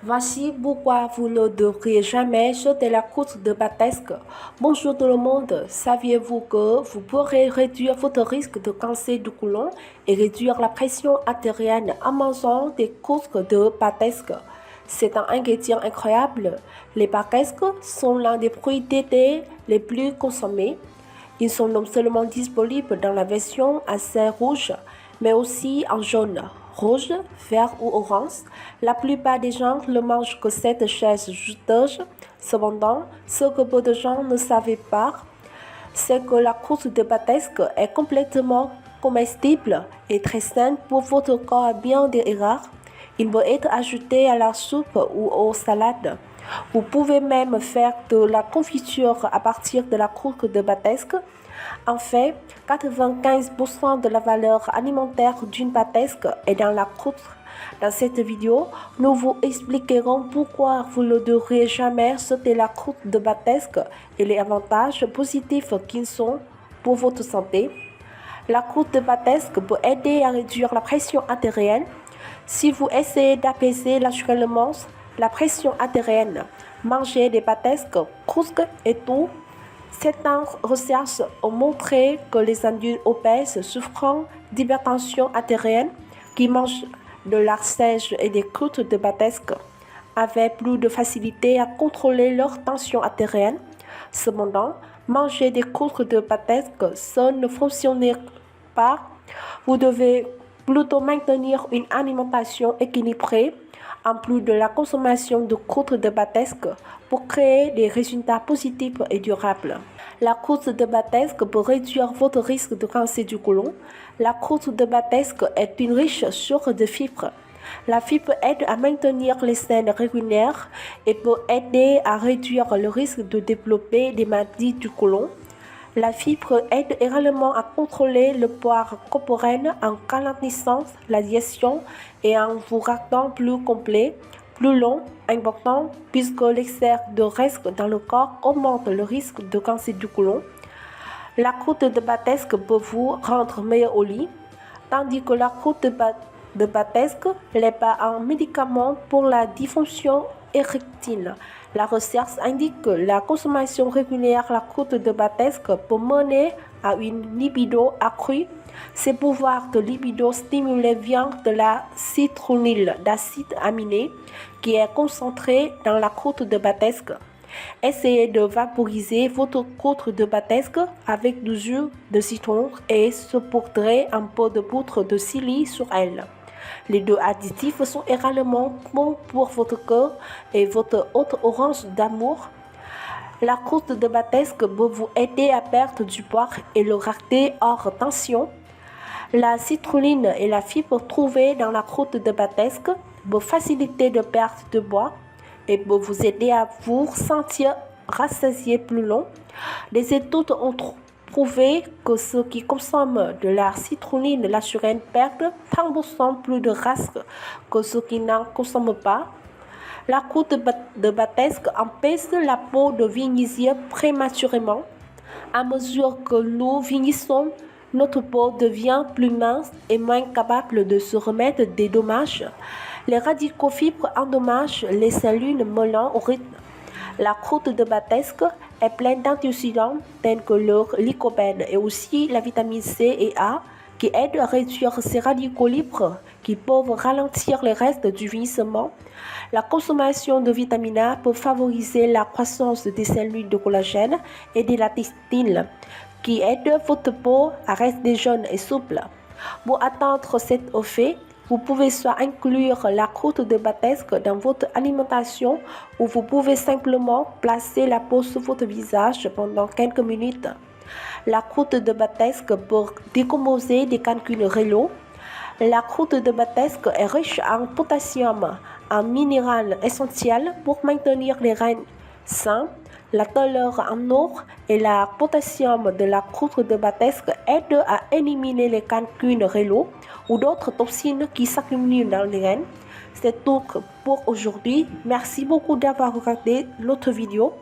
Voici pourquoi vous ne devriez jamais jeter la croûte de Batesque. Bonjour tout le monde, saviez-vous que vous pourrez réduire votre risque de cancer du côlon et réduire la pression artérielle en mangeant des croûtes de Batesque? C'est un ingrédient incroyable. Les Batesques sont l'un des fruits d'été les plus consommés. Ils sont non seulement disponibles dans la version assez rouge, mais aussi en jaune, rouge, vert ou orange. La plupart des gens ne mangent que cette chaise juteuse. Cependant, ce que peu de gens ne savaient pas, c'est que la croûte de Batesque est complètement comestible et très saine pour votre corps bien désirable. Il peut être ajouté à la soupe ou aux salades. Vous pouvez même faire de la confiture à partir de la croûte de Batesque. En fait, 95% de la valeur alimentaire d'une Batesque est dans la croûte. Dans cette vidéo, nous vous expliquerons pourquoi vous ne devriez jamais sauter la croûte de Batesque et les avantages positifs qu'ils sont pour votre santé. La croûte de Batesque peut aider à réduire la pression artérielle. Si vous essayez d'apaiser naturellement la pression artérielle, mangez des Batesques, croûtes et tout. Certaines recherches ont montré que les adultes obèses souffrant d'hypertension artérielle qui mangent de l'archège et des croûtes de Batesque avaient plus de facilité à contrôler leur tension artérielle. Cependant, manger des croûtes de Batesque seul ne fonctionne pas. Vous devez plutôt maintenir une alimentation équilibrée en plus de la consommation de croûtes de Batesque pour créer des résultats positifs et durables. La croûte de Batesque peut réduire votre risque de cancer du côlon. La croûte de Batesque est une riche source de fibres. La fibre aide à maintenir les selles régulières et peut aider à réduire le risque de développer des maladies du côlon. La fibre aide également à contrôler le poids corporel en ralentissant la digestion et en vous rendant plus complet, plus long, important, puisque l'excès de reste dans le corps augmente le risque de cancer du côlon. La croûte de Batesque peut vous rendre meilleur au lit, tandis que la croûte de Batesque n'est pas un médicament pour la dysfonction érectile. La recherche indique que la consommation régulière de la croûte de Batesque peut mener à une libido accrue. Ces pouvoirs de libido stimulés viennent de la citronelle d'acide aminé qui est concentré dans la croûte de Batesque. Essayez de vaporiser votre croûte de Batesque avec du jus de citron et saupoudrez un peu de poudre de psyllium sur elle. Les deux additifs sont également bons pour votre cœur et votre haute orange d'amour. La croûte de Batesque peut vous aider à perdre du poids et le garder hors tension. La citrulline et la fibre trouvées dans la croûte de Batesque peuvent faciliter la perte de poids et peuvent vous aider à vous sentir rassasié plus long. Les études ont prouvé que ceux qui consomment de la citrulline naturelle perdent 30% plus de graisse que ceux qui n'en consomment pas. La croûte de Batesque empêche la peau de vieillir prématurément. À mesure que nous vieillissons, notre peau devient plus mince et moins capable de se remettre des dommages. Les radicaux fibres endommagent les cellules mêlant au rythme. La croûte de Batesque est pleine d'antioxydants tels que le lycopène et aussi la vitamine C et A qui aident à réduire ces radicaux libres qui peuvent ralentir le reste du vieillissement. La consommation de vitamine A peut favoriser la croissance des cellules de collagène et de l'élastine qui aident votre peau à rester jeune et souple. Pour atteindre cet effet, vous pouvez soit inclure la croûte de Batesque dans votre alimentation ou vous pouvez simplement placer la peau sur votre visage pendant quelques minutes. La croûte de Batesque peut décomposer des cancres rénaux. La croûte de Batesque est riche en potassium, un minéral essentiel pour maintenir les reins sains. La teneur en eau et le potassium de la croûte de Batesque aident à éliminer les cancres rénaux ou d'autres toxines qui s'accumulent dans les reins. C'est tout pour aujourd'hui. Merci beaucoup d'avoir regardé notre vidéo.